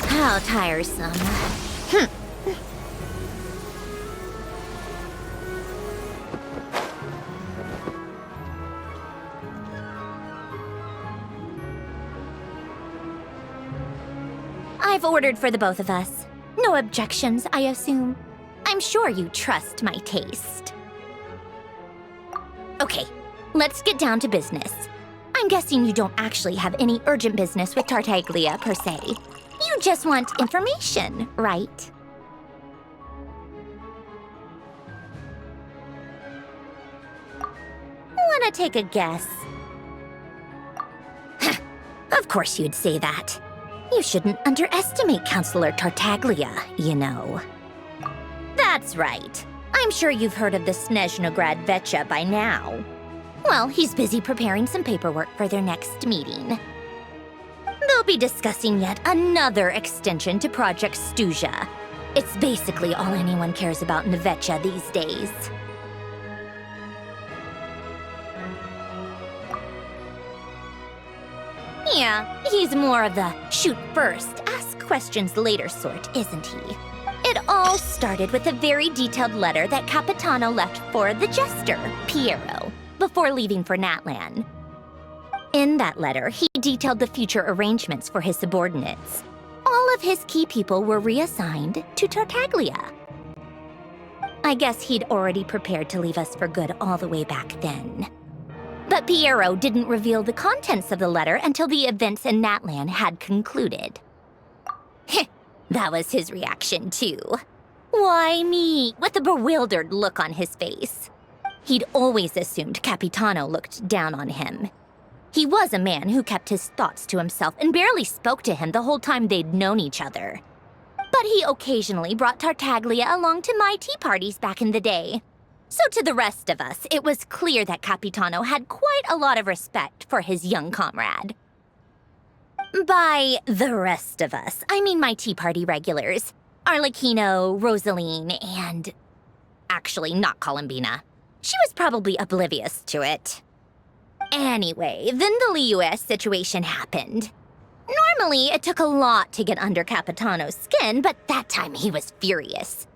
How tiresome. I've ordered for the both of us. No objections, I assume. I'm sure you trust my taste. Okay, let's get down to business. I'm guessing you don't actually have any urgent business with Tartaglia, per se. You just want information, right? Wanna take a guess? Of course you'd say that. You shouldn't underestimate Counselor Tartaglia, you know. That's right. I'm sure you've heard of the Snezhnograd Vecha by now. Well, he's busy preparing some paperwork for their next meeting. They'll be discussing yet another extension to Project Stuja. It's basically all anyone cares about in the Vecha these days. Yeah, he's more of the shoot first, ask questions later sort, isn't he? It all started with a very detailed letter that Capitano left for the jester, Piero, before leaving for Natlan. In that letter, he detailed the future arrangements for his subordinates. All of his key people were reassigned to Tartaglia. I guess he'd already prepared to leave us for good all the way back then. But Piero didn't reveal the contents of the letter until the events in Natlan had concluded. That was his reaction, too. Why me? With a bewildered look on his face. He'd always assumed Capitano looked down on him. He was a man who kept his thoughts to himself and barely spoke to him the whole time they'd known each other. But he occasionally brought Tartaglia along to my tea parties back in the day. So to the rest of us, it was clear that Capitano had quite a lot of respect for his young comrade. By the rest of us, I mean my tea party regulars. Arlecchino, Rosaline, and... actually, not Columbina. She was probably oblivious to it. Anyway, then the Liues situation happened. Normally, it took a lot to get under Capitano's skin, but that time he was furious.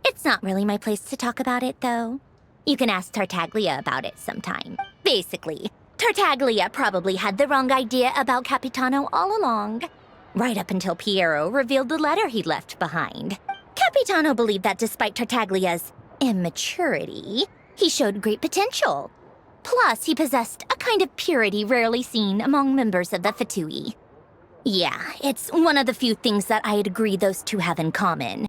It's not really my place to talk about it, though. You can ask Tartaglia about it sometime. Basically, Tartaglia probably had the wrong idea about Capitano all along. Right up until Piero revealed the letter he'd left behind. Capitano believed that despite Tartaglia's immaturity, he showed great potential. Plus, he possessed a kind of purity rarely seen among members of the Fatui. Yeah, it's one of the few things that I'd agree those two have in common.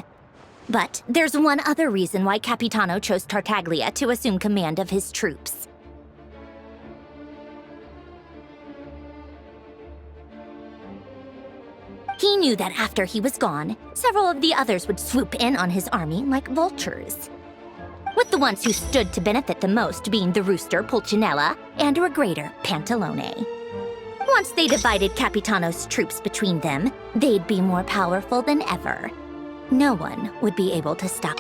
But there's one other reason why Capitano chose Tartaglia to assume command of his troops. He knew that after he was gone, several of the others would swoop in on his army like vultures. With the ones who stood to benefit the most being the rooster Pulcinella and Regrator Pantalone. Once they divided Capitano's troops between them, they'd be more powerful than ever. No one would be able to stop.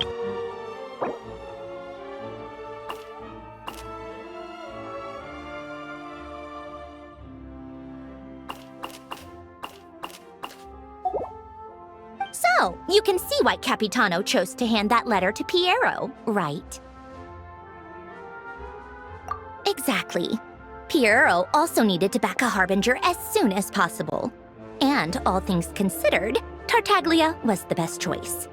So, you can see why Capitano chose to hand that letter to Piero, right? Exactly. Piero also needed to back a harbinger as soon as possible. And all things considered, Tartaglia was the best choice.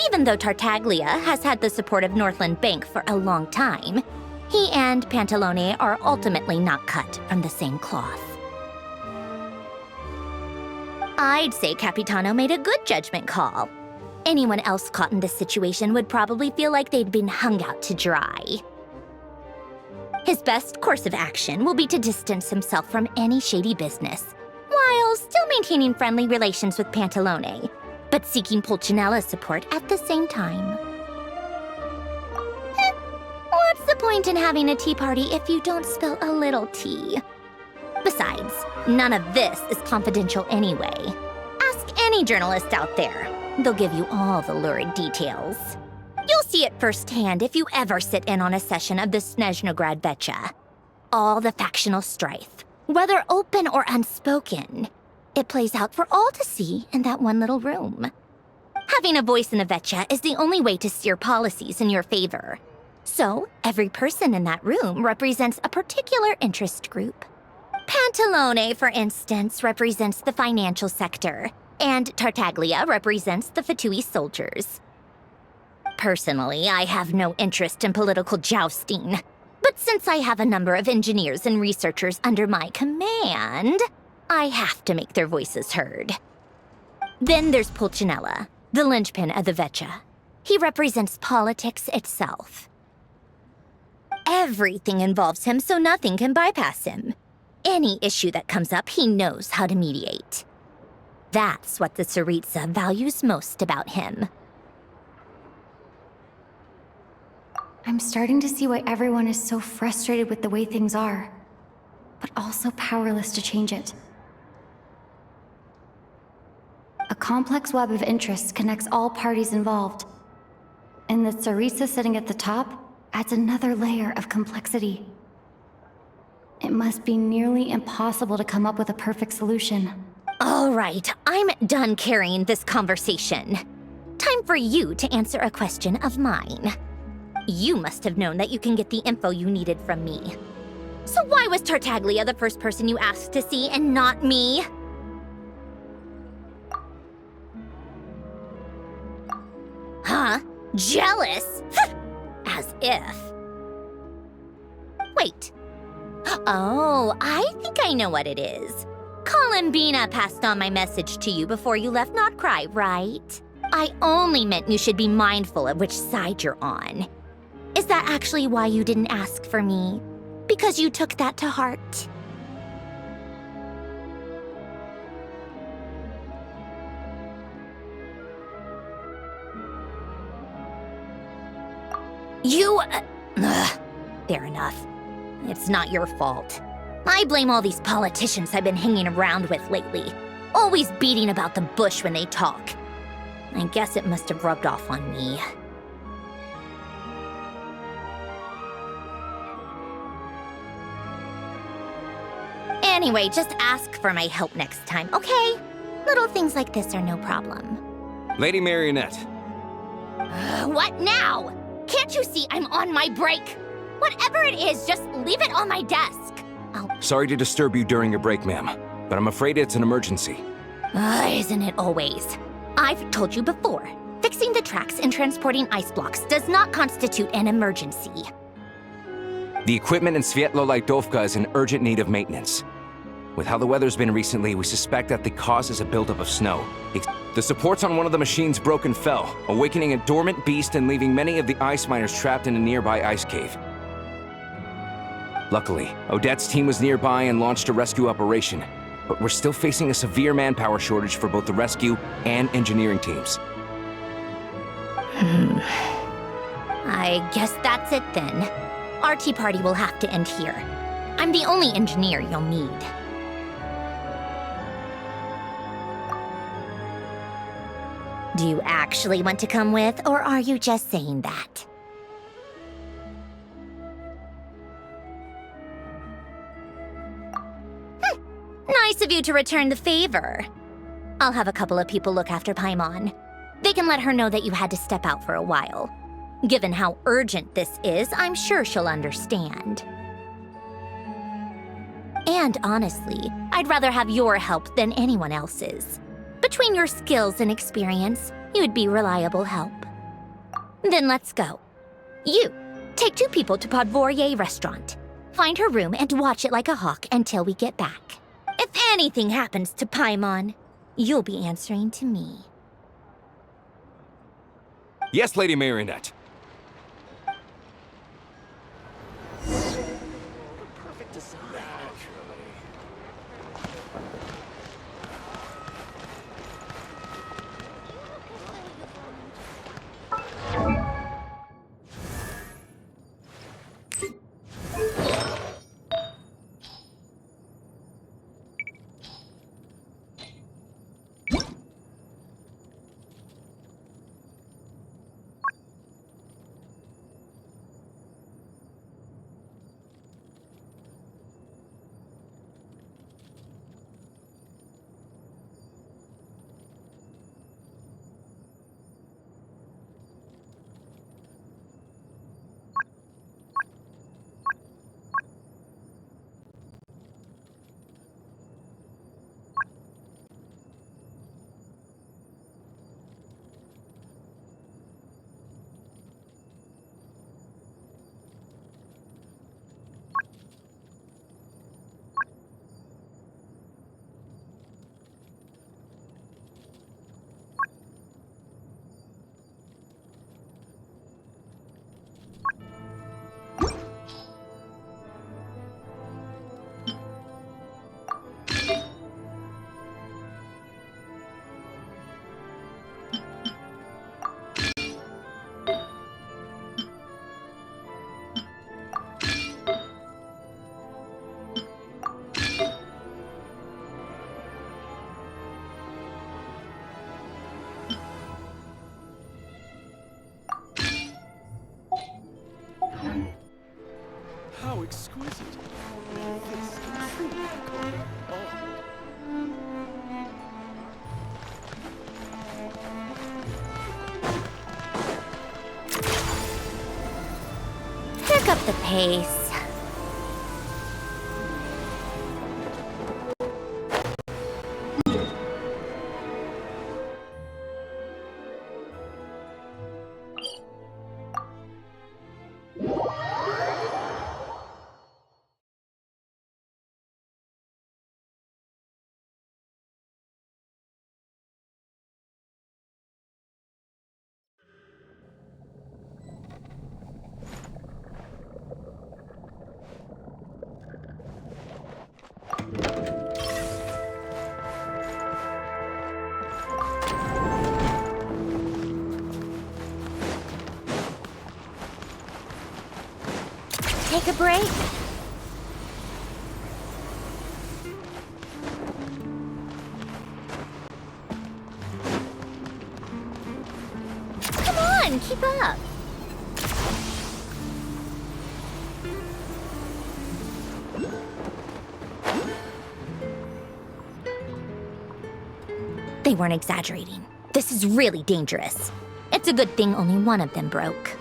Even though Tartaglia has had the support of Northland Bank for a long time, he and Pantalone are ultimately not cut from the same cloth. I'd say Capitano made a good judgment call. Anyone else caught in this situation would probably feel like they'd been hung out to dry. His best course of action will be to distance himself from any shady business, while still maintaining friendly relations with Pantalone, but seeking Pulcinella's support at the same time. What's the point in having a tea party if you don't spill a little tea? Besides, none of this is confidential anyway. Ask any journalist out there. They'll give you all the lurid details. You'll see it firsthand if you ever sit in on a session of the Snezhnograd Vecha. All the factional strife, whether open or unspoken, it plays out for all to see in that one little room. Having a voice in the Vecha is the only way to steer policies in your favor. So, every person in that room represents a particular interest group. Pantalone, for instance, represents the financial sector, and Tartaglia represents the Fatui soldiers. Personally, I have no interest in political jousting, but since I have a number of engineers and researchers under my command, I have to make their voices heard. Then there's Pulcinella, the linchpin of the Vecha. He represents politics itself. Everything involves him, so nothing can bypass him. Any issue that comes up, he knows how to mediate. That's what the Tsaritsa values most about him. I'm starting to see why everyone is so frustrated with the way things are, but also powerless to change it. A complex web of interests connects all parties involved, and the Tsaritsa sitting at the top adds another layer of complexity. It must be nearly impossible to come up with a perfect solution. All right, I'm done carrying this conversation. Time for you to answer a question of mine. You must have known that you can get the info you needed from me. So why was Tartaglia the first person you asked to see and not me? Huh? Jealous? As if. Wait. Oh, I think I know what it is. Columbina passed on my message to you before you left Not Cry, right? I only meant you should be mindful of which side you're on. Is that actually why you didn't ask for me? Because you took that to heart? Fair enough. It's not your fault. I blame all these politicians I've been hanging around with lately, always beating about the bush when they talk. I guess it must have rubbed off on me. Anyway, just ask for my help next time, okay? Little things like this are no problem. Lady Marionette. What now? Can't you see I'm on my break? Whatever it is, just leave it on my desk. Sorry to disturb you during your break, ma'am, but I'm afraid it's an emergency. Isn't it always? I've told you before, fixing the tracks and transporting ice blocks does not constitute an emergency. The equipment in Svietlo-Lidovka is in urgent need of maintenance. With how the weather's been recently, we suspect that the cause is a buildup of snow. The supports on one of the machines broke and fell, awakening a dormant beast and leaving many of the ice miners trapped in a nearby ice cave. Luckily, Odette's team was nearby and launched a rescue operation, but we're still facing a severe manpower shortage for both the rescue and engineering teams. I guess that's it then. Our tea party will have to end here. I'm the only engineer you'll need. Do you actually want to come with, or are you just saying that? Nice of you to return the favor. I'll have a couple of people look after Paimon. They can let her know that you had to step out for a while. Given how urgent this is, I'm sure she'll understand. And honestly, I'd rather have your help than anyone else's. Between your skills and experience, you'd be reliable help. Then let's go. You, take 2 people to Podvorye restaurant. Find her room and watch it like a hawk until we get back. If anything happens to Paimon, you'll be answering to me. Yes, Lady Marionette. How exquisite. This can truly be called art. Pick up the pace. Take a break? Come on, keep up. They weren't exaggerating. This is really dangerous. It's a good thing only one of them broke.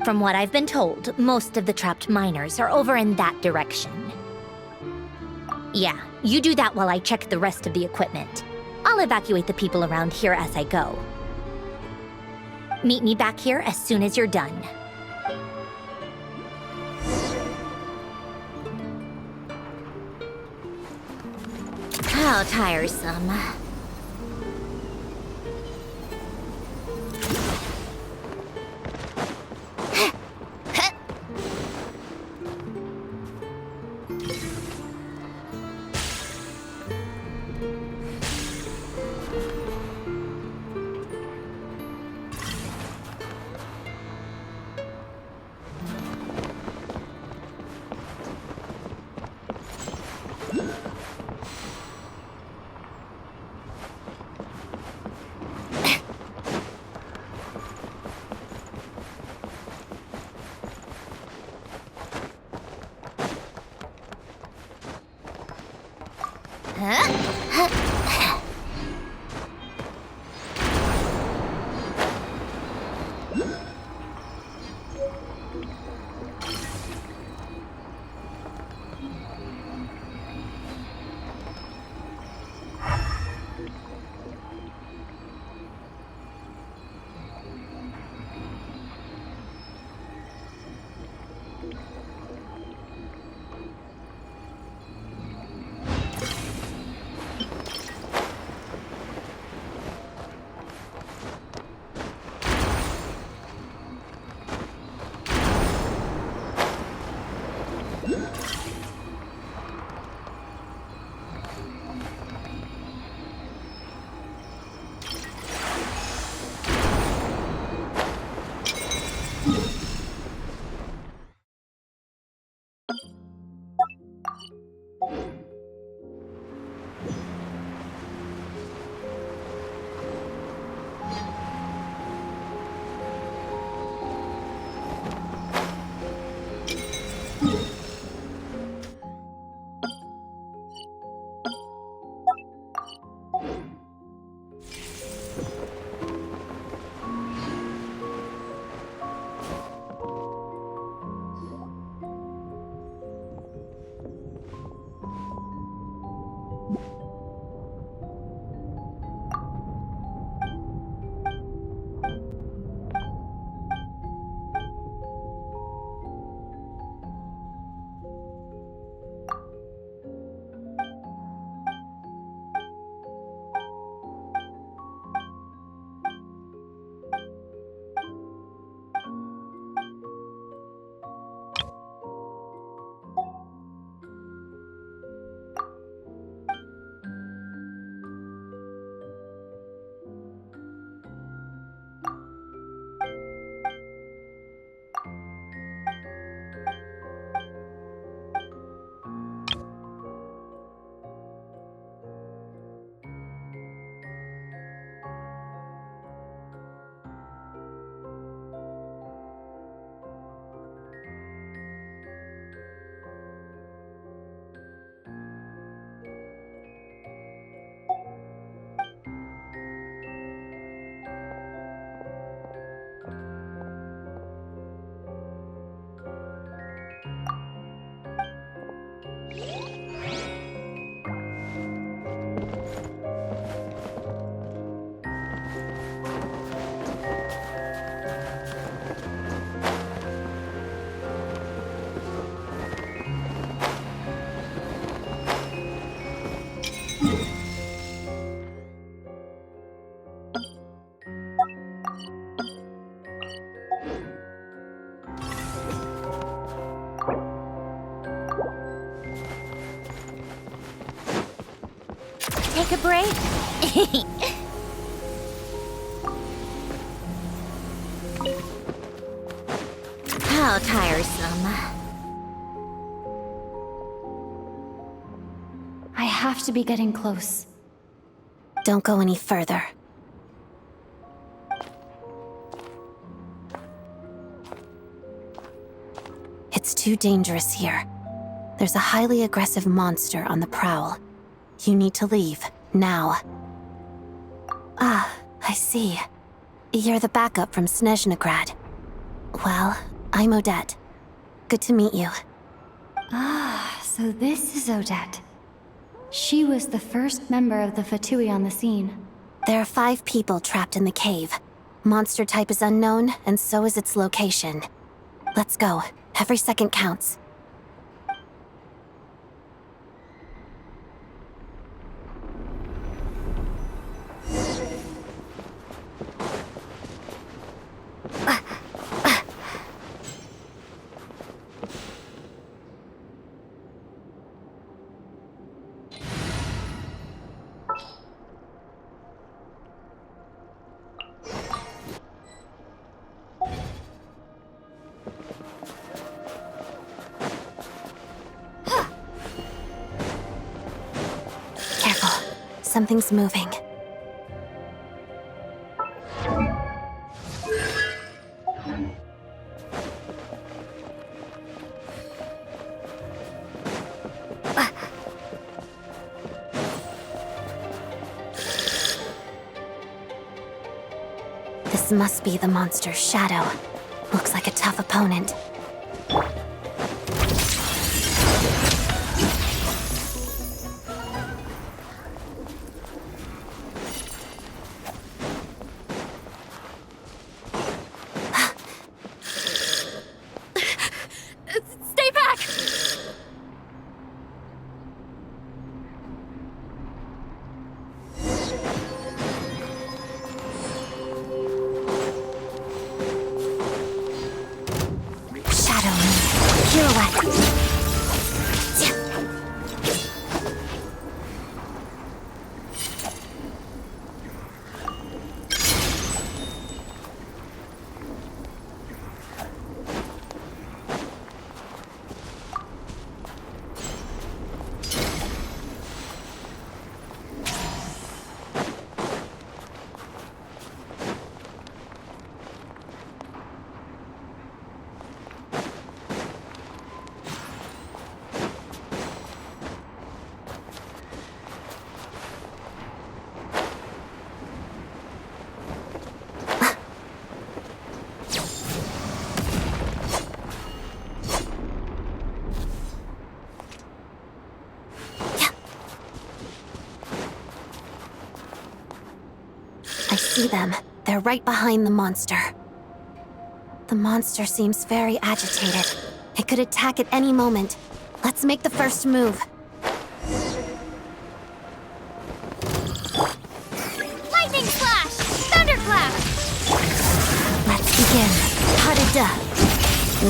From what I've been told, most of the trapped miners are over in that direction. Yeah, you do that while I check the rest of the equipment. I'll evacuate the people around here as I go. Meet me back here as soon as you're done. How tiresome. take a break? How tiresome. I have to be getting close. Don't go any further. It's too dangerous here. There's a highly aggressive monster on the prowl. You need to leave, now. Ah, I see. You're the backup from Snezhnegrad. Well, I'm Odette. Good to meet you. Ah, so this is Odette. She was the first member of the Fatui on the scene. There are 5 people trapped in the cave. Monster type is unknown, and so is its location. Let's go. Every second counts. Something's moving. This must be the monster's shadow. Looks like a tough opponent. Stay back! Shadow Moon. Pirouette. I see them. They're right behind the monster. The monster seems very agitated. It could attack at any moment. Let's make the first move. Lightning slash! Thunderclap! Let's begin. Harada.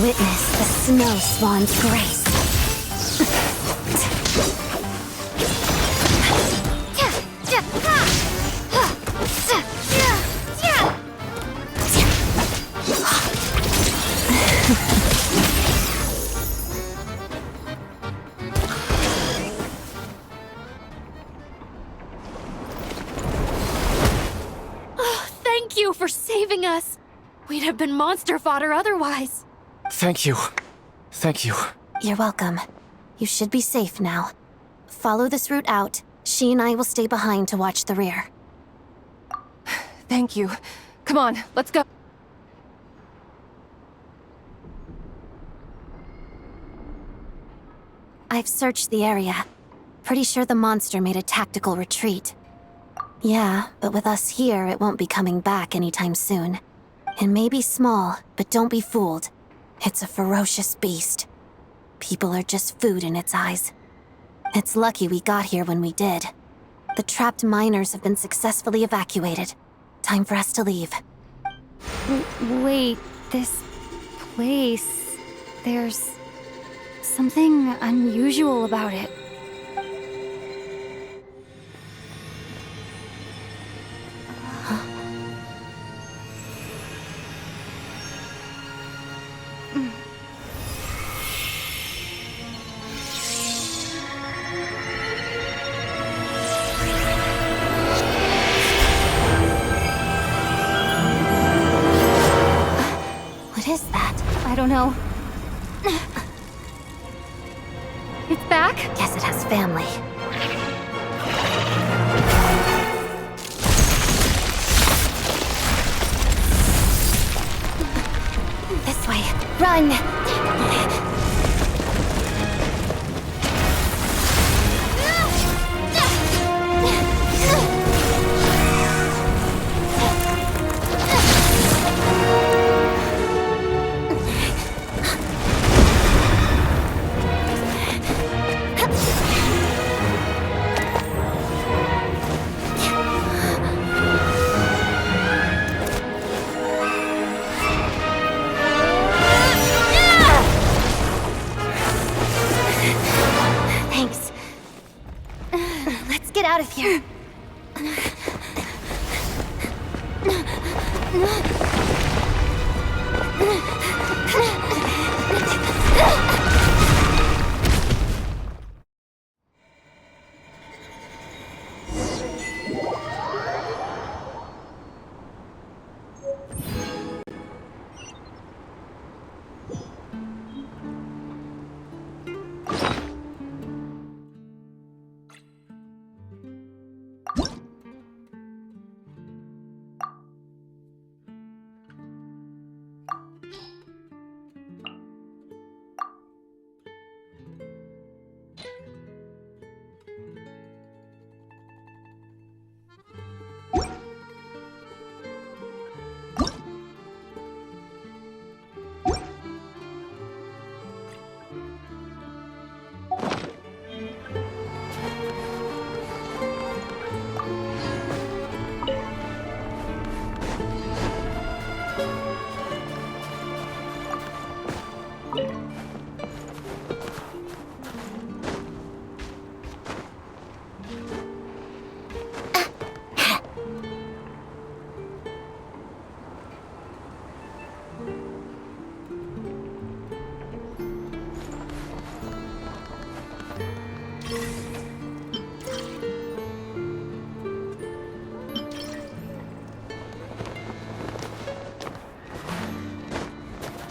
Witness the snow swan's grace. Thank you for saving us. We'd have been monster fodder otherwise. Thank you. Thank you. You're welcome. You should be safe now. Follow this route out. She and I will stay behind to watch the rear. Thank you. Come on, let's go. I've searched the area. Pretty sure the monster made a tactical retreat. Yeah, but with us here, it won't be coming back anytime soon. It may be small, but don't be fooled. It's a ferocious beast. People are just food in its eyes. It's lucky we got here when we did. The trapped miners have been successfully evacuated. Time for us to leave. Wait, this place... There's... something unusual about it. What is that? I don't know. It's back? Guess it has family. This way. Run! Thanks. Let's get out of here.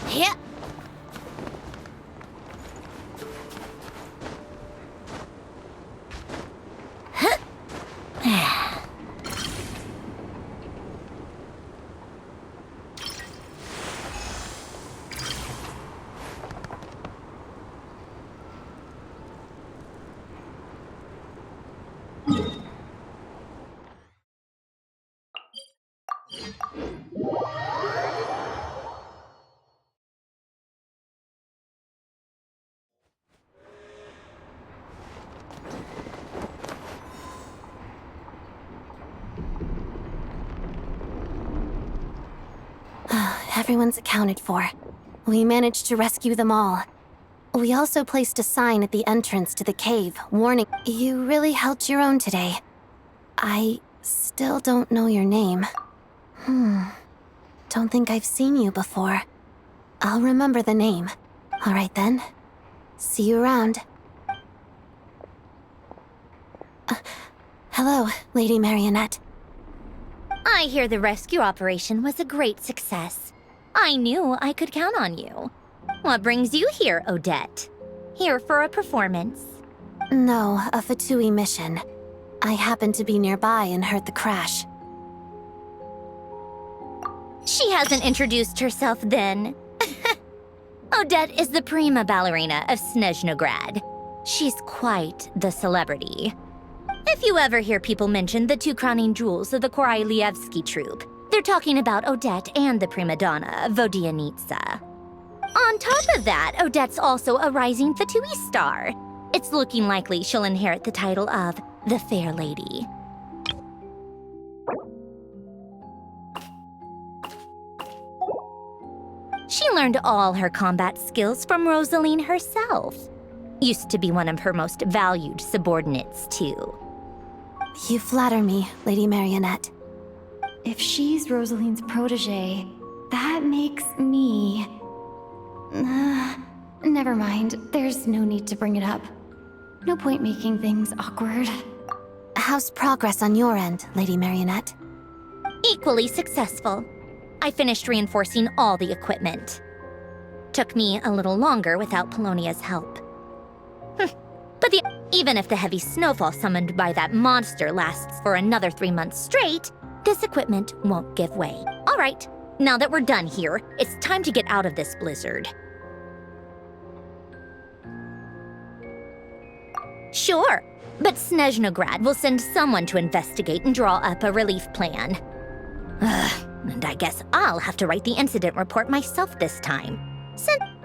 Yeah. Everyone's accounted for. We managed to rescue them all. We also placed a sign at the entrance to the cave, warning, you really held your own today. I still don't know your name. Don't think I've seen you before. I'll remember the name. All right then. See you around. Hello, Lady Marionette. I hear the rescue operation was a great success. I knew I could count on you. What brings you here, Odette? Here for a performance? No, a Fatui mission. I happened to be nearby and heard the crash. She hasn't introduced herself then. Odette is the prima ballerina of Snezhnograd. She's quite the celebrity. If you ever hear people mention the two crowning jewels of the Korailievsky troupe, they're talking about Odette and the prima donna, Vodianitsa. On top of that, Odette's also a rising Fatui star. It's looking likely she'll inherit the title of the Fair Lady. She learned all her combat skills from Rosaline herself. Used to be one of her most valued subordinates, too. You flatter me, Lady Marionette. If she's Rosaline's protege, that makes me... Never mind. There's no need to bring it up. No point making things awkward. How's progress on your end, Lady Marionette? Equally successful. I finished reinforcing all the equipment. Took me a little longer without Polonia's help. But even if the heavy snowfall summoned by that monster lasts for another 3 months straight, this equipment won't give way. All right, now that we're done here, it's time to get out of this blizzard. Sure, but Snezhnograd will send someone to investigate and draw up a relief plan. And I guess I'll have to write the incident report myself this time.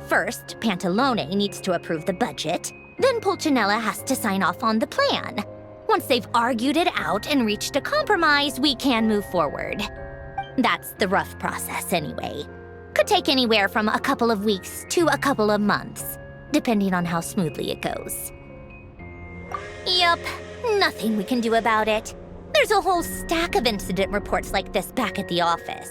First, Pantalone needs to approve the budget, then Pulcinella has to sign off on the plan. Once they've argued it out and reached a compromise, we can move forward. That's the rough process anyway. Could take anywhere from a couple of weeks to a couple of months, depending on how smoothly it goes. Yup, nothing we can do about it. There's a whole stack of incident reports like this back at the office.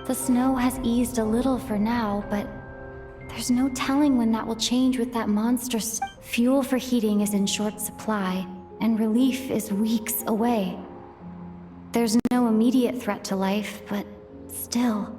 The snow has eased a little for now, but there's no telling when that will change with that monstrous... Fuel for heating is in short supply, and relief is weeks away. There's no immediate threat to life, but still...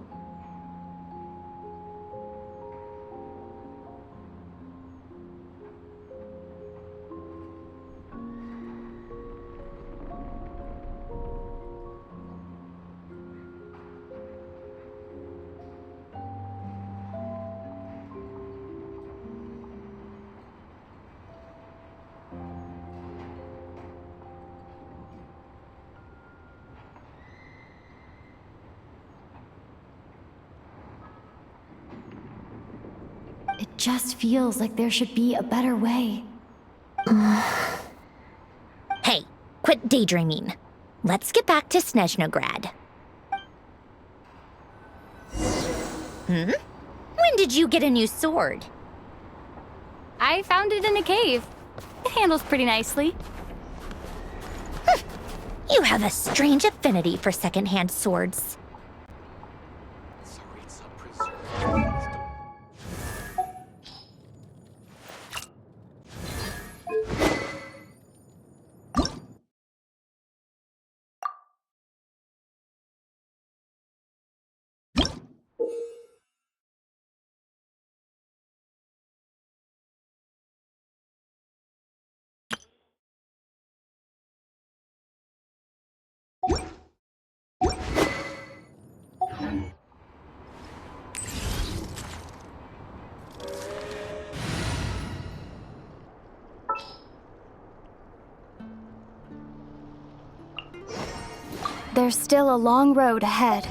It just feels like there should be a better way. Hey, quit daydreaming. Let's get back to Snezhnograd. When did you get a new sword? I found it in a cave. It handles pretty nicely. You have a strange affinity for secondhand swords. Tsaritsa preserved wisdom. There's still a long road ahead.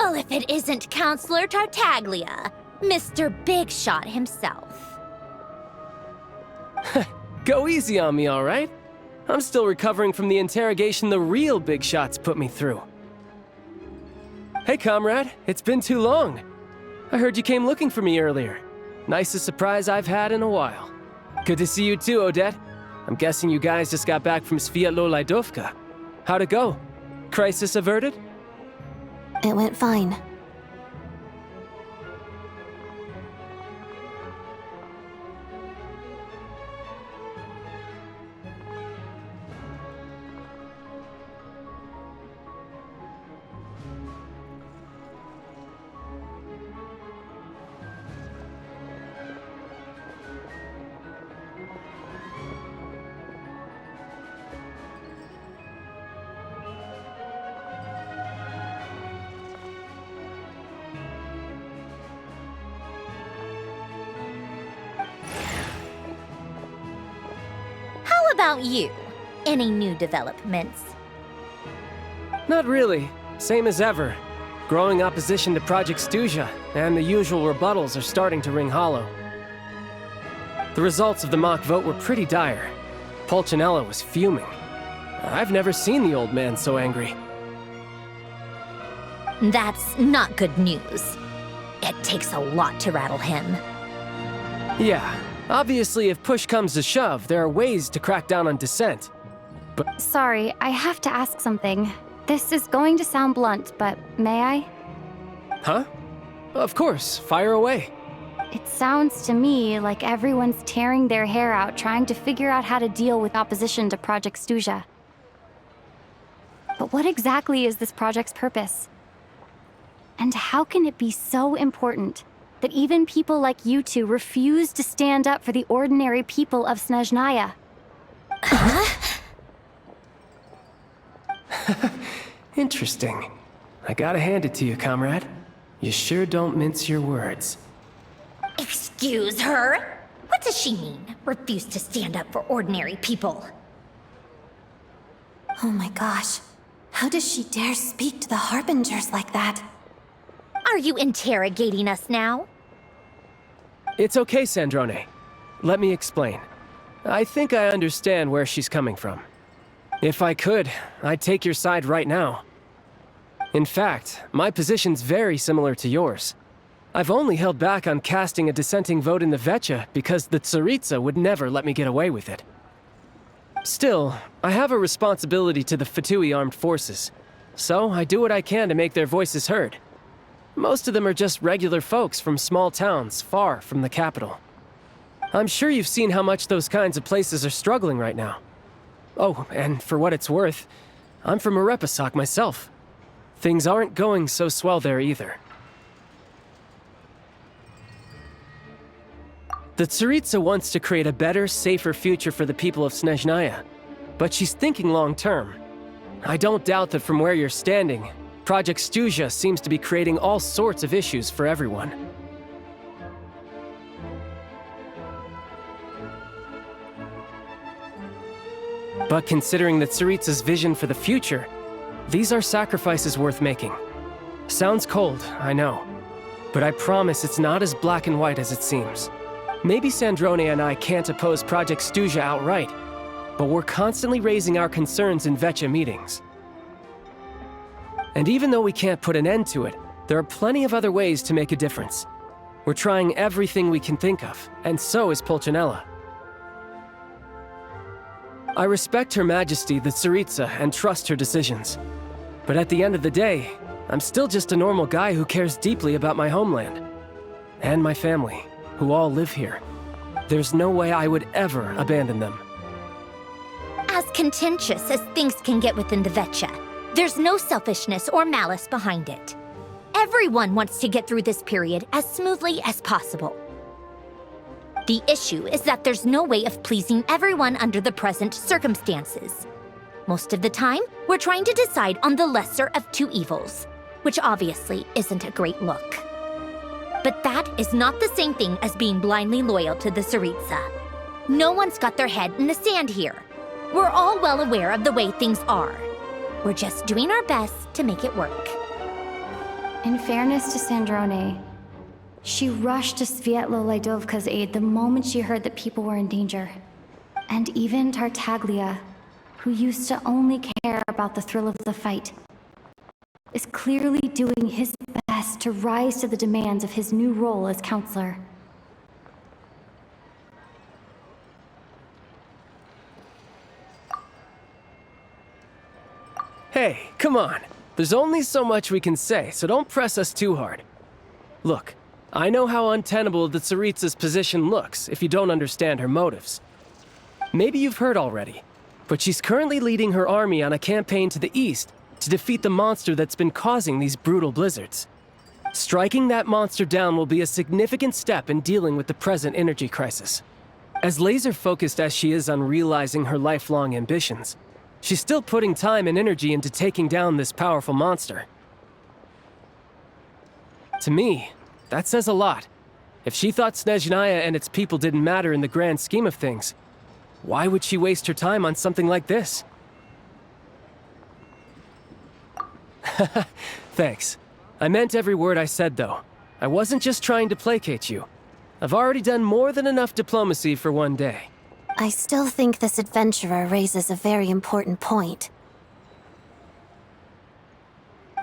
Well, if it isn't Counselor Tartaglia, Mr. Big Shot himself. Go easy on me, all right? I'm still recovering from the interrogation the real Big Shots put me through. Hey, comrade, it's been too long. I heard you came looking for me earlier. Nicest surprise I've had in a while. Good to see you too, Odette. I'm guessing you guys just got back from Sviatlo-Lajdovka. How'd it go? Crisis averted? It went fine. How about you? Any new developments? Not really. Same as ever. Growing opposition to Project Stuja, and the usual rebuttals are starting to ring hollow. The results of the mock vote were pretty dire. Pulcinella was fuming. I've never seen the old man so angry. That's not good news. It takes a lot to rattle him. Yeah, obviously if push comes to shove, there are ways to crack down on dissent. Sorry, I have to ask something. This is going to sound blunt, but may I? Huh? Of course, fire away. It sounds to me like everyone's tearing their hair out trying to figure out how to deal with opposition to Project Stuja. But what exactly is this project's purpose? And how can it be so important that even people like you two refuse to stand up for the ordinary people of Snezhnaya? Interesting. I gotta hand it to you, comrade. You sure don't mince your words. Excuse her? What does she mean? Refuse to stand up for ordinary people? Oh my gosh. How does she dare speak to the Harbingers like that? Are you interrogating us now? It's okay, Sandrone. Let me explain. I think I understand where she's coming from. If I could, I'd take your side right now. In fact, my position's very similar to yours. I've only held back on casting a dissenting vote in the Vecha because the Tsaritsa would never let me get away with it. Still, I have a responsibility to the Fatui armed forces, so I do what I can to make their voices heard. Most of them are just regular folks from small towns far from the capital. I'm sure you've seen how much those kinds of places are struggling right now. Oh, and for what it's worth, I'm from Arepasak myself. Things aren't going so swell there either. The Tsaritsa wants to create a better, safer future for the people of Snezhnaya, but she's thinking long-term. I don't doubt that from where you're standing, Project Stuja seems to be creating all sorts of issues for everyone. But considering the Tsaritsa's vision for the future, these are sacrifices worth making. Sounds cold, I know, but I promise it's not as black and white as it seems. Maybe Sandrone and I can't oppose Project Stuja outright, but we're constantly raising our concerns in Vecha meetings. And even though we can't put an end to it, there are plenty of other ways to make a difference. We're trying everything we can think of, and so is Pulcinella. I respect Her Majesty, the Tsaritsa, and trust her decisions. But at the end of the day, I'm still just a normal guy who cares deeply about my homeland. And my family, who all live here. There's no way I would ever abandon them. As contentious as things can get within the Vecha, there's no selfishness or malice behind it. Everyone wants to get through this period as smoothly as possible. The issue is that there's no way of pleasing everyone under the present circumstances. Most of the time, we're trying to decide on the lesser of two evils, which obviously isn't a great look. But that is not the same thing as being blindly loyal to the Tsaritsa. No one's got their head in the sand here. We're all well aware of the way things are. We're just doing our best to make it work. In fairness to Sandrone, she rushed to Svietlo Laidovka's aid the moment she heard that people were in danger. And even Tartaglia, who used to only care about the thrill of the fight, is clearly doing his best to rise to the demands of his new role as counselor. Hey, come on. There's only so much we can say, so don't press us too hard. Look, I know how untenable the Tsaritsa's position looks if you don't understand her motives. Maybe you've heard already, but she's currently leading her army on a campaign to the east to defeat the monster that's been causing these brutal blizzards. Striking that monster down will be a significant step in dealing with the present energy crisis. As laser-focused as she is on realizing her lifelong ambitions, she's still putting time and energy into taking down this powerful monster. To me, that says a lot. If she thought Snezhnaya and its people didn't matter in the grand scheme of things, why would she waste her time on something like this? Thanks. I meant every word I said, though. I wasn't just trying to placate you. I've already done more than enough diplomacy for one day. I still think this adventurer raises a very important point.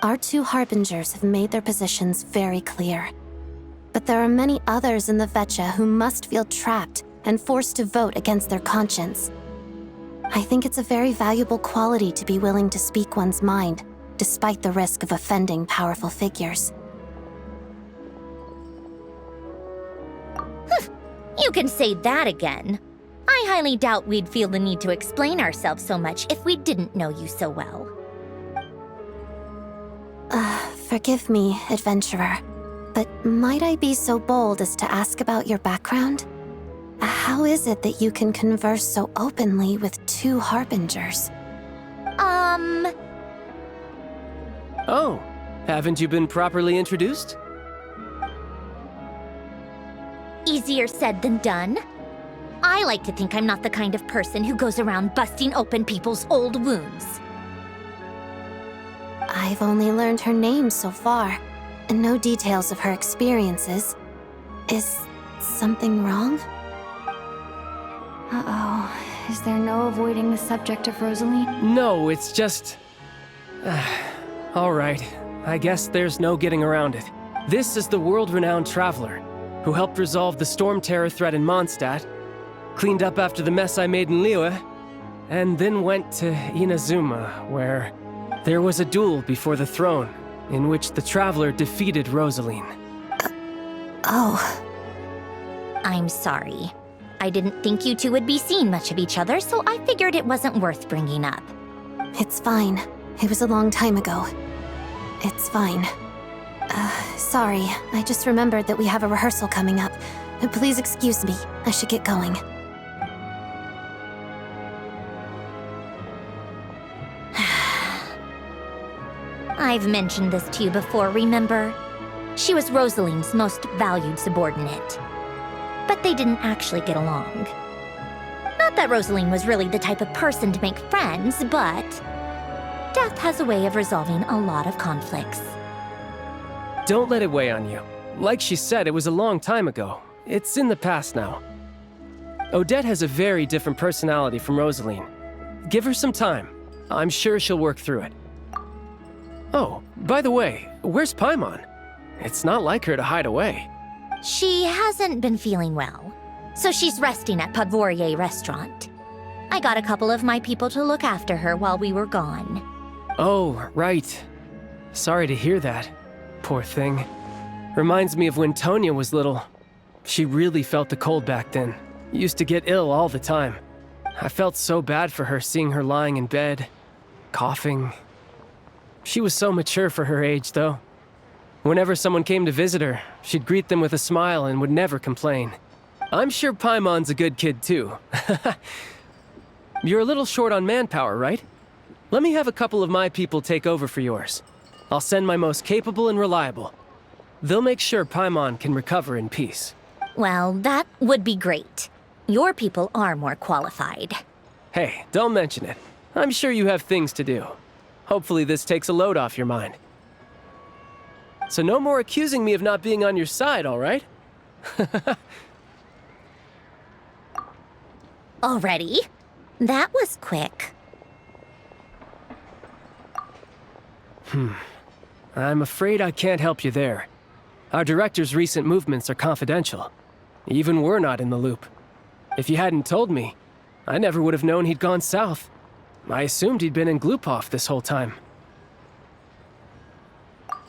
Our two harbingers have made their positions very clear. But there are many others in the Vecha who must feel trapped and forced to vote against their conscience. I think it's a very valuable quality to be willing to speak one's mind, despite the risk of offending powerful figures. You can say that again. I highly doubt we'd feel the need to explain ourselves so much if we didn't know you so well. Forgive me, adventurer, but might I be so bold as to ask about your background? How is it that you can converse so openly with two harbingers? Oh, haven't you been properly introduced? Easier said than done. I like to think I'm not the kind of person who goes around busting open people's old wounds. I've only learned her name so far, and no details of her experiences. Is something wrong? Uh-oh. Is there no avoiding the subject of Rosaline? No, it's just... all right. I guess there's no getting around it. This is the world-renowned traveler, who helped resolve the storm terror threat in Mondstadt, cleaned up after the mess I made in Liyue, and then went to Inazuma, where there was a duel before the throne, in which the traveler defeated Rosaline. Oh. I'm sorry. I didn't think you two would be seeing much of each other, so I figured it wasn't worth bringing up. It's fine. It was a long time ago. It's fine. Sorry, I just remembered that we have a rehearsal coming up. Please excuse me. I should get going. I've mentioned this to you before, remember? She was Rosaline's most valued subordinate. But they didn't actually get along. Not that Rosaline was really the type of person to make friends, but death has a way of resolving a lot of conflicts. Don't let it weigh on you. Like she said, it was a long time ago, it's in the past now. Odette has a very different personality from Rosaline. Give her some time. I'm sure she'll work through it. Oh, by the way, where's Paimon? It's not like her to hide away. She hasn't been feeling well, so she's resting at Podvorier restaurant. I got a couple of my people to look after her while we were gone. Oh, right. Sorry to hear that. Poor thing. Reminds me of when Tonya was little. She really felt the cold back then. Used to get ill all the time. I felt so bad for her seeing her lying in bed, coughing. She was so mature for her age, though. Whenever someone came to visit her, she'd greet them with a smile and would never complain. I'm sure Paimon's a good kid, too. You're a little short on manpower, right? Let me have a couple of my people take over for yours. I'll send my most capable and reliable. They'll make sure Paimon can recover in peace. Well, that would be great. Your people are more qualified. Hey, don't mention it. I'm sure you have things to do. Hopefully this takes a load off your mind. So no more accusing me of not being on your side, all right? Already? That was quick. I'm afraid I can't help you there. Our director's recent movements are confidential. Even we're not in the loop. If you hadn't told me, I never would have known he'd gone south. I assumed he'd been in Glupov this whole time.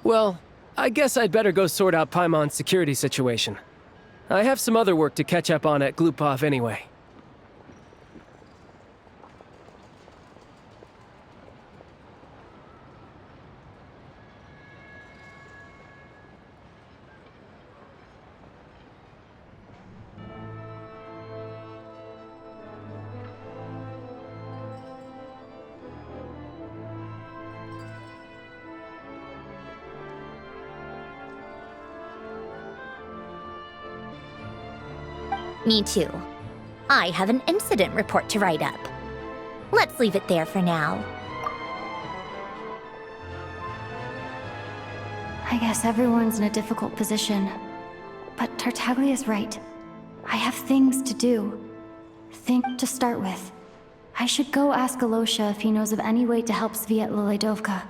Well, I guess I'd better go sort out Paimon's security situation. I have some other work to catch up on at Glupov anyway. Me too. I have an incident report to write up. Let's leave it there for now. I guess everyone's in a difficult position. But Tartaglia's right. I have things to do. Think to start with. I should go ask Alosha if he knows of any way to help Sviatloledovka.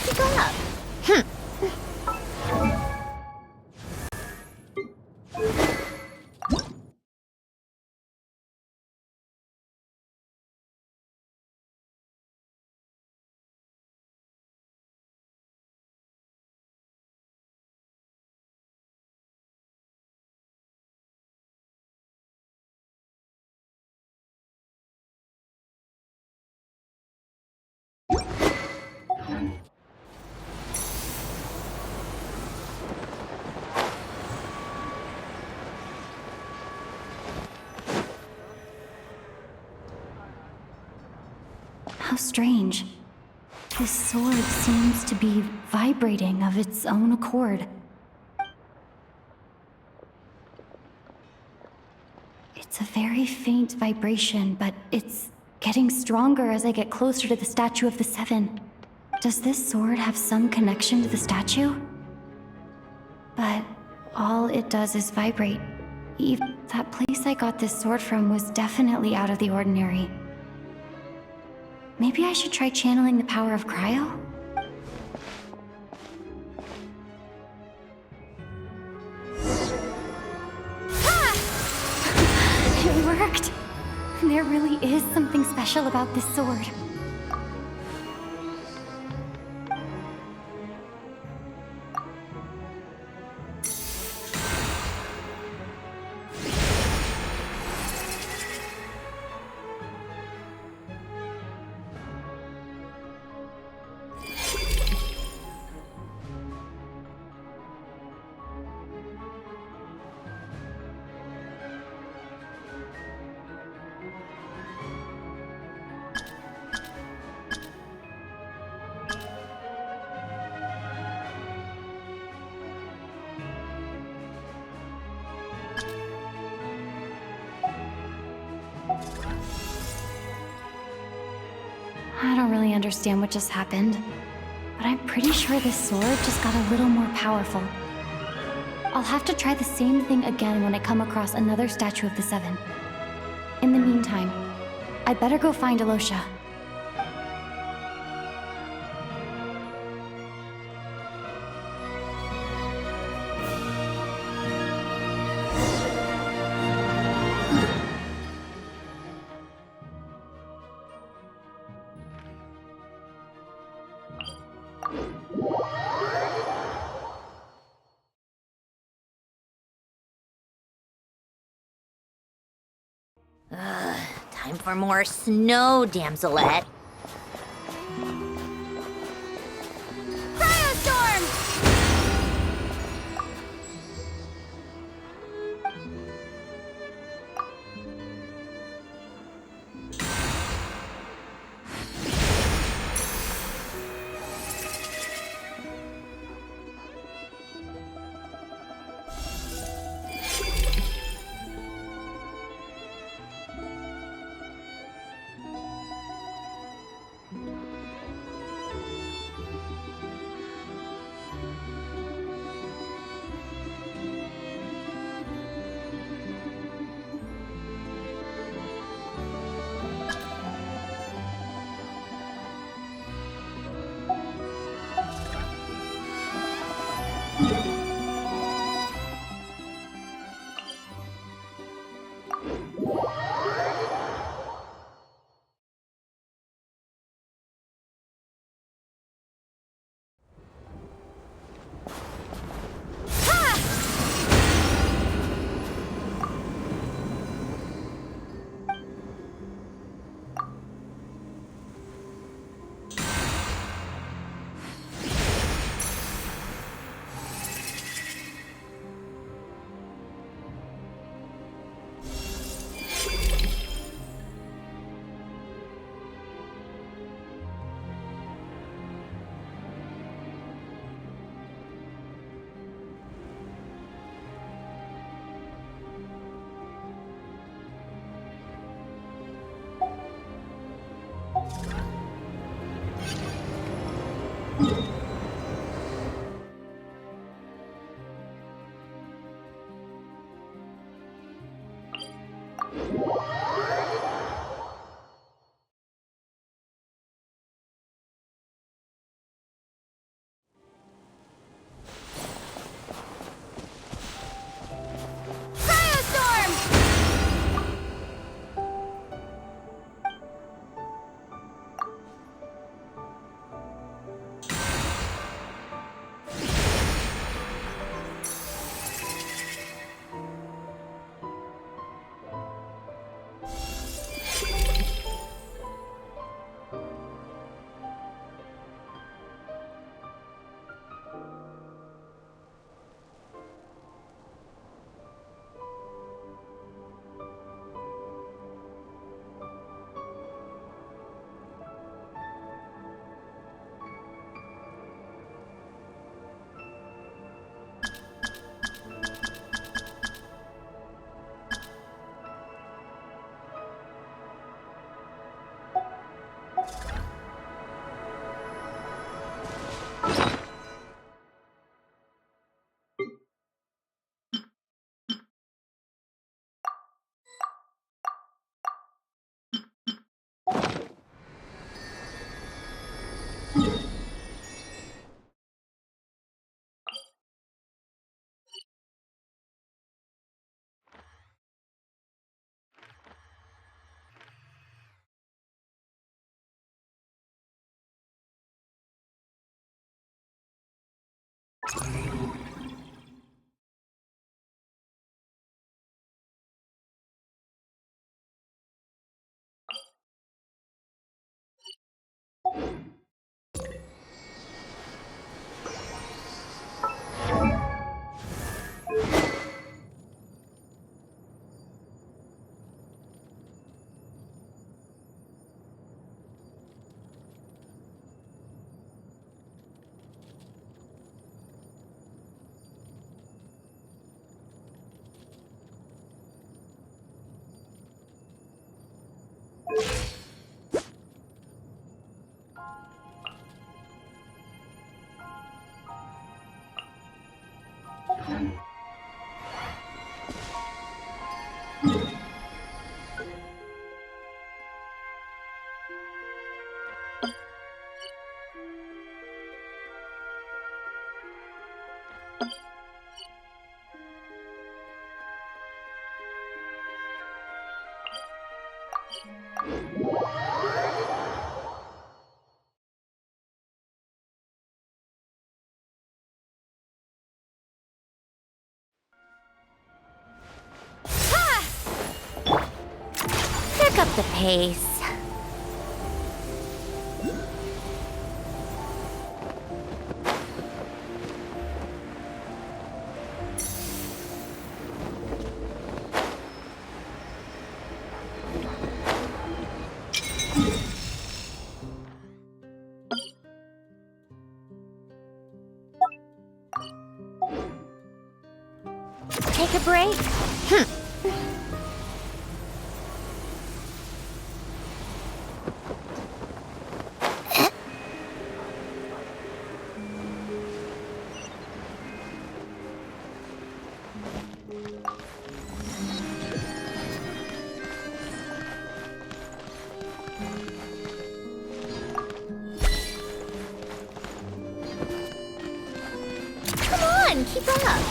Pick up. How strange. This sword seems to be vibrating of its own accord. It's a very faint vibration, but it's getting stronger as I get closer to the Statue of the Seven. Does this sword have some connection to the statue? But all it does is vibrate. That place I got this sword from was definitely out of the ordinary. Maybe I should try channeling the power of cryo? It worked! There really is something special about this sword. I don't really understand what just happened, but I'm pretty sure this sword just got a little more powerful. I'll have to try the same thing again when I come across another statue of the Seven. In the meantime, I'd better go find Alosha. Time for more snow, damselette. Pick up the pace. Take a break? Come on, keep up.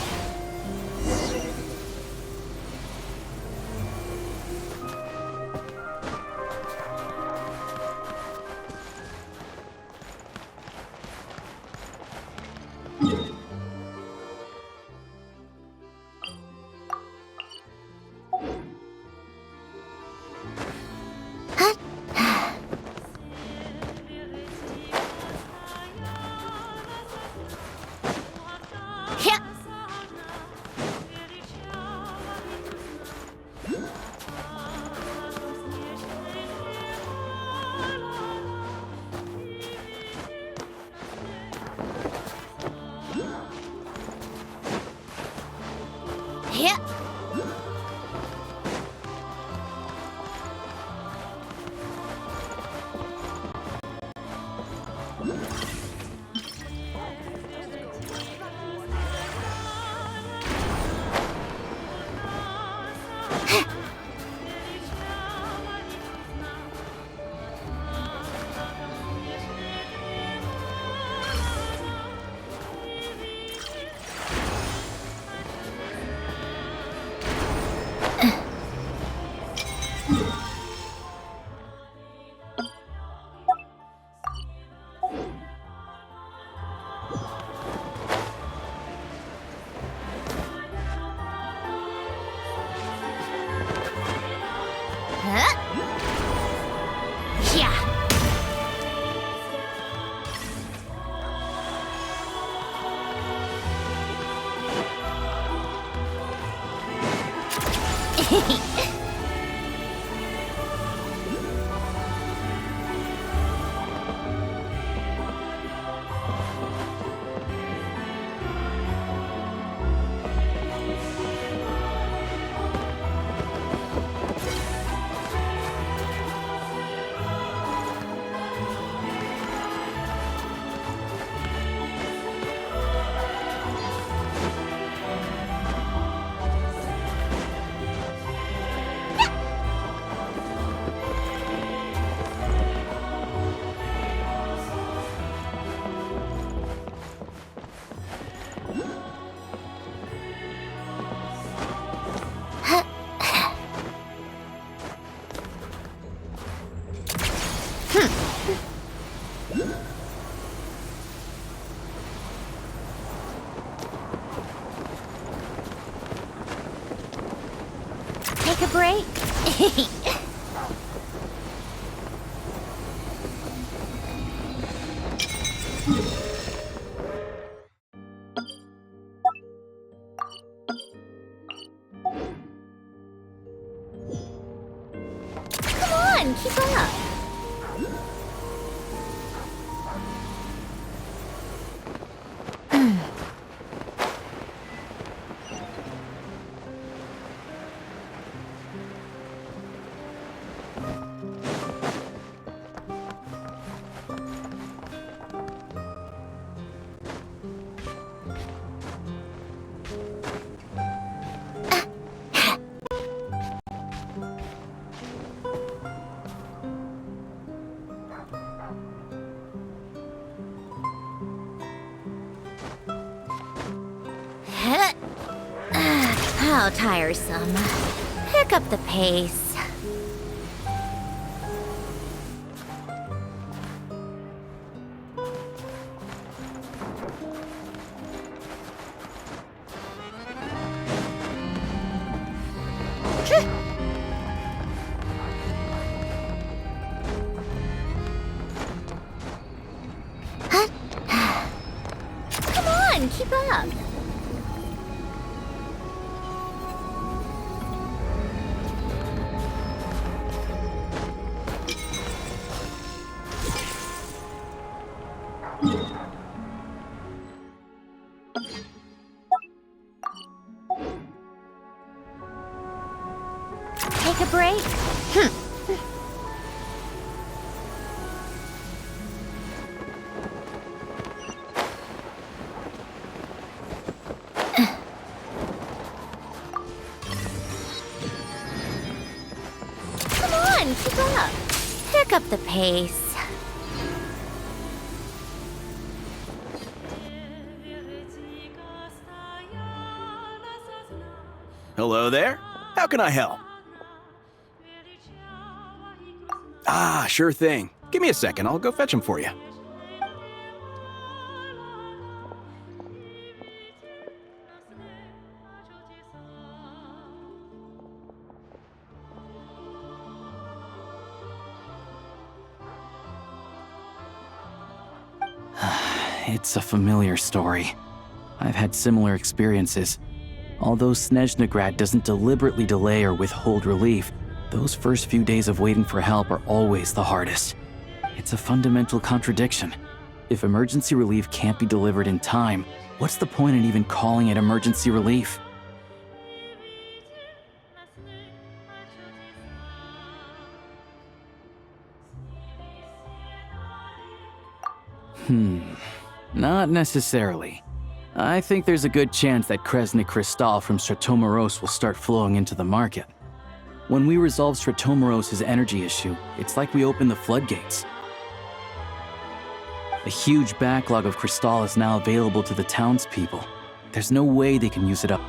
Yeah. Yeah. Huh? Yeah. Take a break? Come on, keep up. How tiresome. Pick up the pace. Come on, keep up. Take a break? Come on, keep up. Pick up the pace. Hello there. How can I help? Ah, sure thing. Give me a second, I'll go fetch him for you. It's a familiar story. I've had similar experiences. Although Snezhnegrad doesn't deliberately delay or withhold relief, those first few days of waiting for help are always the hardest. It's a fundamental contradiction. If emergency relief can't be delivered in time, what's the point in even calling it emergency relief? Not necessarily. I think there's a good chance that Kresny Crystal from Stratomeros will start flowing into the market. When we resolve Stratomeros' energy issue, it's like we open the floodgates. A huge backlog of Crystal is now available to the townspeople. There's no way they can use it up.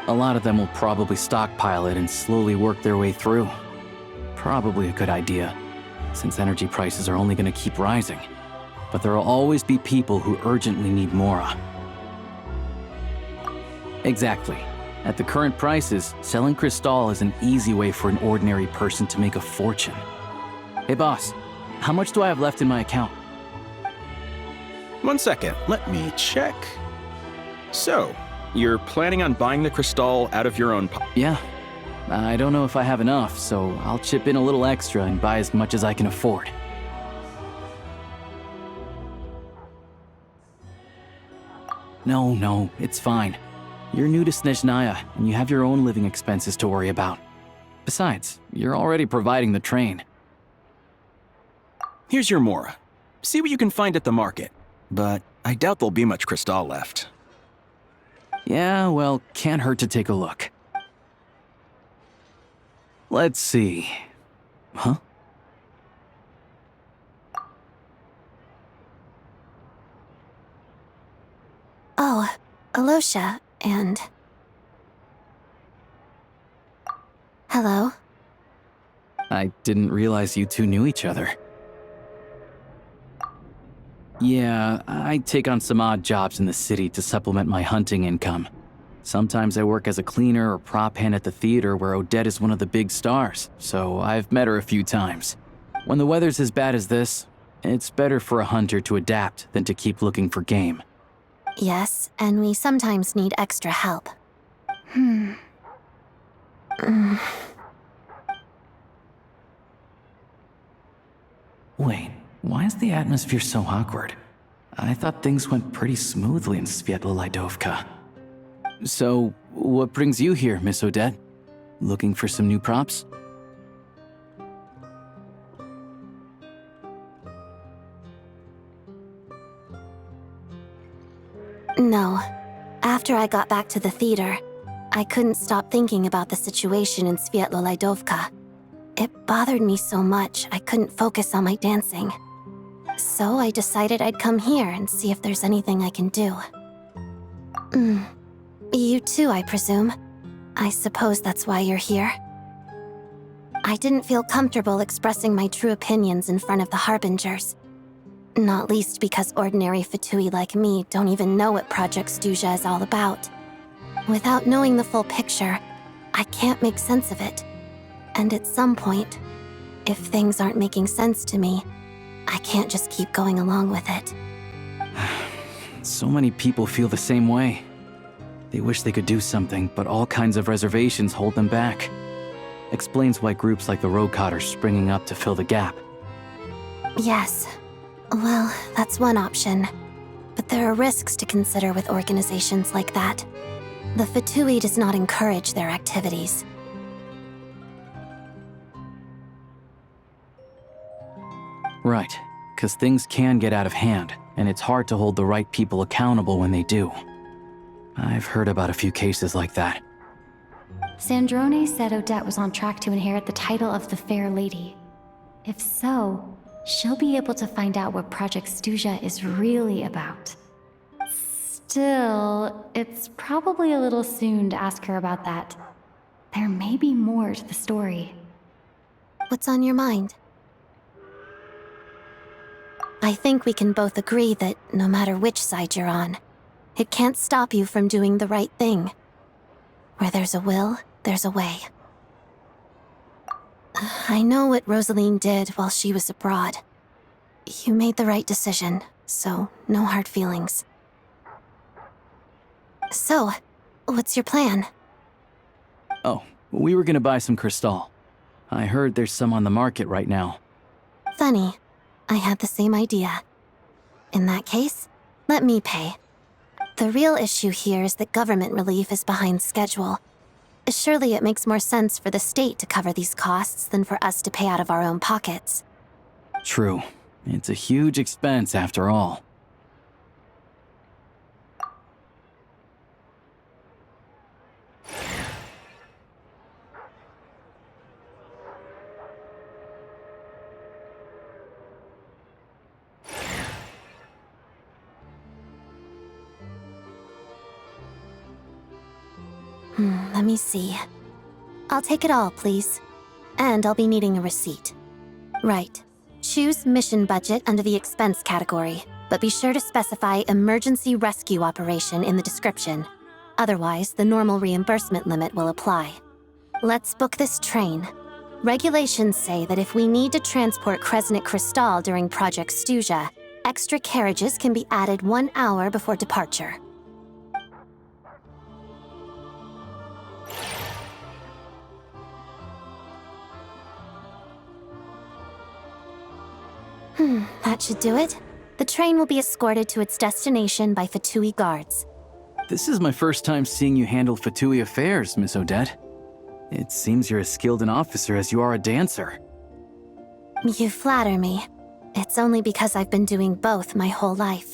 A lot of them will probably stockpile it and slowly work their way through. Probably a good idea, since energy prices are only going to keep rising. But there will always be people who urgently need Mora. Exactly. At the current prices, selling Crystal is an easy way for an ordinary person to make a fortune. Hey boss, how much do I have left in my account? 1 second, let me check. So, you're planning on buying the Crystal out of your own pocket? Yeah. I don't know if I have enough, so I'll chip in a little extra and buy as much as I can afford. No, it's fine. You're new to Snezhnaya, and you have your own living expenses to worry about. Besides, you're already providing the train. Here's your Mora. See what you can find at the market. But I doubt there'll be much Crystal left. Yeah, well, can't hurt to take a look. Let's see. Huh? Oh, Alosha, and... Hello? I didn't realize you two knew each other. Yeah, I take on some odd jobs in the city to supplement my hunting income. Sometimes I work as a cleaner or prop hand at the theater where Odette is one of the big stars, so I've met her a few times. When the weather's as bad as this, it's better for a hunter to adapt than to keep looking for game. Yes, and we sometimes need extra help. Wait, why is the atmosphere so awkward? I thought things went pretty smoothly in Svietlolaidovka. So, what brings you here, Miss Odette? Looking for some new props? No. After I got back to the theater, I couldn't stop thinking about the situation in Svietlolaidovka. It bothered me so much I couldn't focus on my dancing. So I decided I'd come here and see if there's anything I can do. You too, I presume. I suppose that's why you're here. I didn't feel comfortable expressing my true opinions in front of the Harbingers. Not least because ordinary Fatui like me don't even know what Project Stuja is all about. Without knowing the full picture, I can't make sense of it. And at some point, if things aren't making sense to me, I can't just keep going along with it. So many people feel the same way. They wish they could do something, but all kinds of reservations hold them back. Explains why groups like the Rogue Cod are springing up to fill the gap. Yes. Well, that's one option. But there are risks to consider with organizations like that. The Fatui does not encourage their activities. Right, because things can get out of hand, and it's hard to hold the right people accountable when they do. I've heard about a few cases like that. Sandrone said Odette was on track to inherit the title of the Fair Lady. If so, she'll be able to find out what Project Stuja is really about. Still, it's probably a little soon to ask her about that. There may be more to the story. What's on your mind? I think we can both agree that no matter which side you're on, it can't stop you from doing the right thing. Where there's a will, there's a way. I know what Rosaline did while she was abroad. You made the right decision, so no hard feelings. So, what's your plan? Oh, we were gonna buy some Cristal. I heard there's some on the market right now. Funny. I had the same idea. In that case, let me pay. The real issue here is that government relief is behind schedule. Surely it makes more sense for the state to cover these costs than for us to pay out of our own pockets. True. It's a huge expense after all. Let me see. I'll take it all, please. And I'll be needing a receipt. Right. Choose mission budget under the expense category, but be sure to specify emergency rescue operation in the description. Otherwise, the normal reimbursement limit will apply. Let's book this train. Regulations say that if we need to transport Kresnik Cristal during Project Stuja, extra carriages can be added 1 hour before departure. That should do it. The train will be escorted to its destination by Fatui guards. This is my first time seeing you handle Fatui affairs, Miss Odette. It seems you're as skilled an officer as you are a dancer. You flatter me. It's only because I've been doing both my whole life.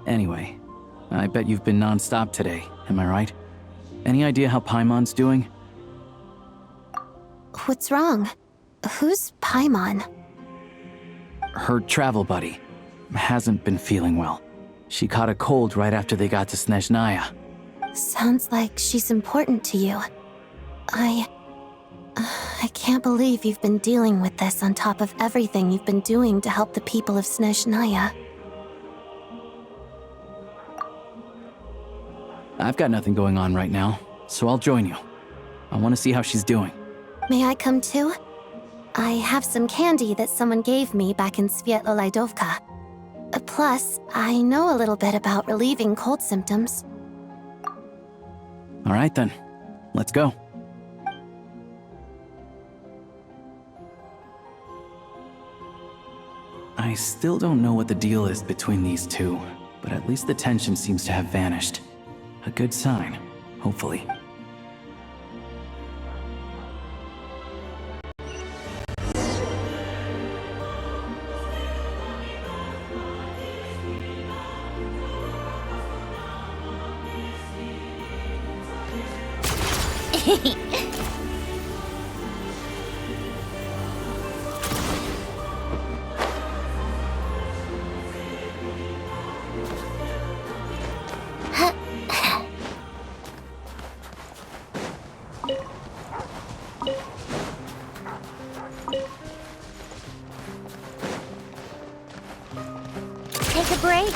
Anyway, I bet you've been non-stop today, am I right? Any idea how Paimon's doing? What's wrong? Who's Paimon? Her travel buddy hasn't been feeling well. She caught a cold right after they got to Snezhnaya. Sounds like she's important to you. I can't believe you've been dealing with this on top of everything you've been doing to help the people of Snezhnaya. I've got nothing going on right now, so I'll join you. I want to see how she's doing. May I come too? I have some candy that someone gave me back in Svietlo-Laidovka. Plus, I know a little bit about relieving cold symptoms. All right then, let's go. I still don't know what the deal is between these two, but at least the tension seems to have vanished. A good sign, hopefully. Take a break?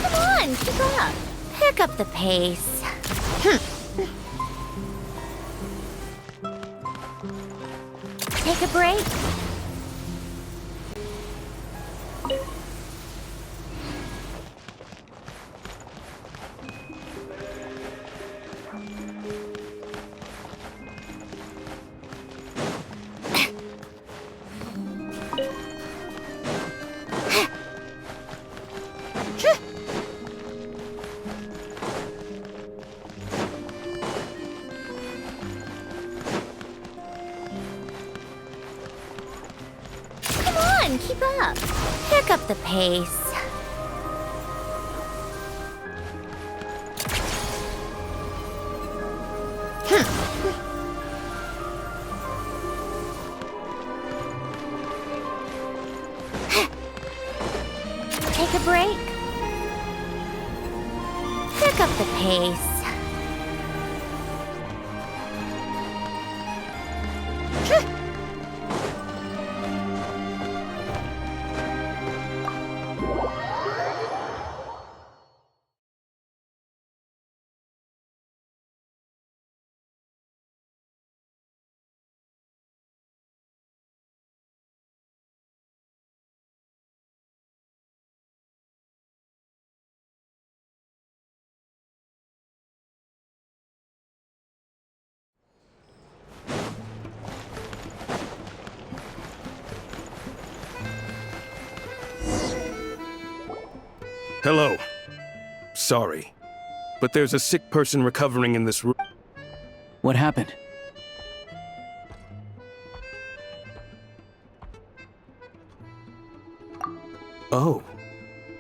Come on, keep up. Pick up the pace. Take a break? Keep up. Pick up the pace. Take a break. Pick up the pace. Hello. Sorry, but there's a sick person recovering in this room. What happened? Oh,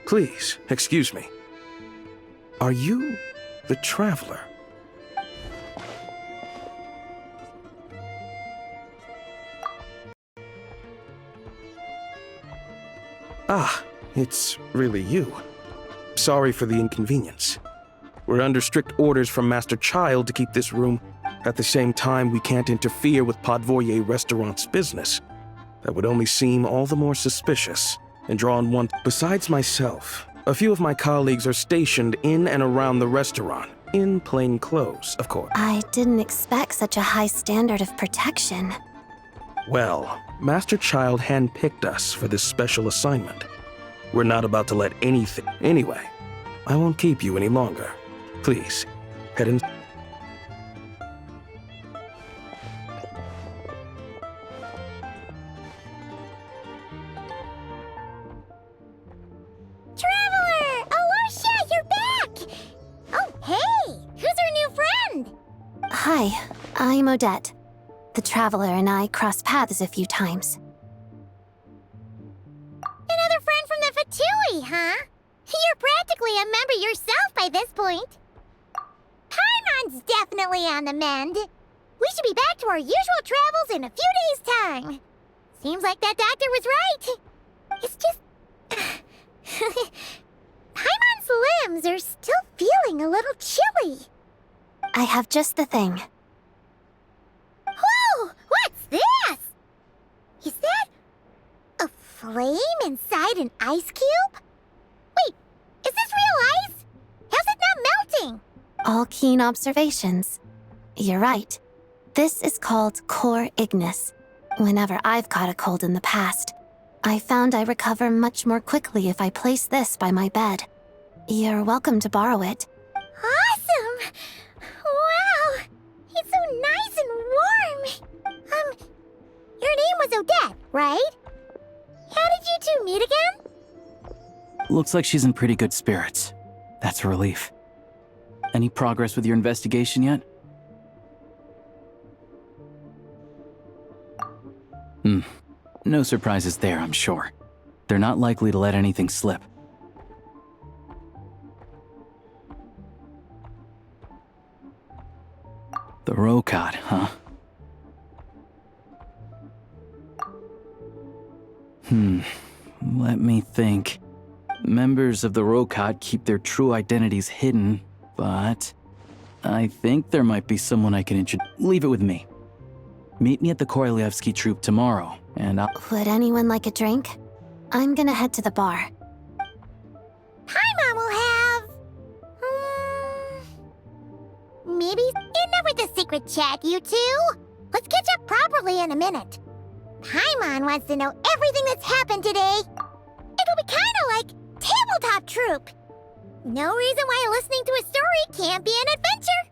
please, excuse me. Are you the Traveler? Ah, it's really you. Sorry for the inconvenience. We're under strict orders from Master Child to keep this room. At the same time, we can't interfere with Podvoye Restaurant's business. That would only seem all the more suspicious and draw on one. Besides myself, a few of my colleagues are stationed in and around the restaurant, in plain clothes, of course. I didn't expect such a high standard of protection. Well, Master Child handpicked us for this special assignment. We're not about to let anything... Anyway, I won't keep you any longer. Please, head in... Traveler! Alicia, you're back! Oh, hey! Who's our new friend? Hi, I'm Odette. The Traveler and I crossed paths a few times. Another friend from the Fatui, huh? You're practically a member yourself by this point. Paimon's definitely on the mend. We should be back to our usual travels in a few days' time. Seems like that doctor was right. It's just... Paimon's limbs are still feeling a little chilly. I have just the thing. Whoa! What's this? Is that... a flame inside an ice cube? Wait, is this real ice? How's it not melting? All keen observations. You're right. This is called core ignis. Whenever I've caught a cold in the past, I found I recover much more quickly if I place this by my bed. You're welcome to borrow it. Awesome! Wow! It's so nice and warm! Your name was Odette, right? How did you two meet again? Looks like she's in pretty good spirits. That's a relief. Any progress with your investigation yet? No surprises there, I'm sure. They're not likely to let anything slip. The Rokad, huh? Let me think. Members of the Rokad keep their true identities hidden, but I think there might be someone I can introduce. Leave it with me. Meet me at the Korolyevsky troop tomorrow, and I'll... Would anyone like a drink? I'm gonna head to the bar. Paimon will have... maybe enough with the secret chat, you two. Let's catch up properly in a minute. Paimon wants to know everything that's happened today. It'll be kinda like tabletop troop. No reason why listening to a story can't be an adventure.